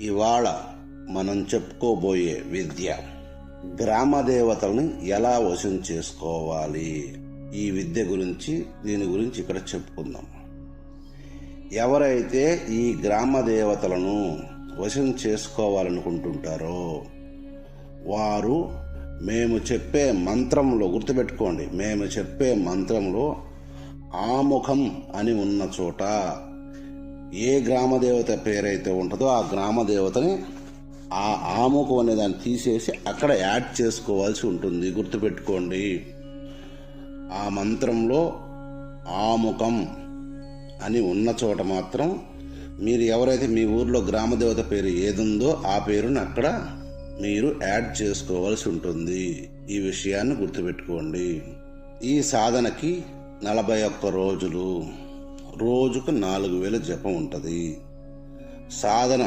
ఇవాళ మనం చెప్పుకోబోయే విద్య గ్రామ దేవతలను ఎలా వశం చేసుకోవాలి. ఈ విద్య గురించి దీని గురించి ఇక్కడ చెప్పుకుందాం. ఎవరైతే ఈ గ్రామ దేవతలను వశం చేసుకోవాలనుకుంటుంటారో వారు మేము చెప్పే మంత్రంలో, గుర్తుపెట్టుకోండి, మేము చెప్పే మంత్రంలో ఆముఖం అని ఉన్న చోట ఏ గ్రామదేవత పేరైతే ఉంటుందో ఆ గ్రామదేవతని ఆ ఆముఖం అనే దాన్ని తీసేసి అక్కడ యాడ్ చేసుకోవాల్సి ఉంటుంది. గుర్తుపెట్టుకోండి, ఆ మంత్రంలో ఆముఖం అని ఉన్న చోట మాత్రం మీరు ఎవరైతే మీ ఊర్లో గ్రామదేవత పేరు ఏదుందో ఆ పేరుని అక్కడ మీరు యాడ్ చేసుకోవాల్సి ఉంటుంది. ఈ విషయాన్ని గుర్తుపెట్టుకోండి. ఈ సాధనకి 41 రోజులు, రోజుకు 4000 జపం ఉంటుంది. సాధన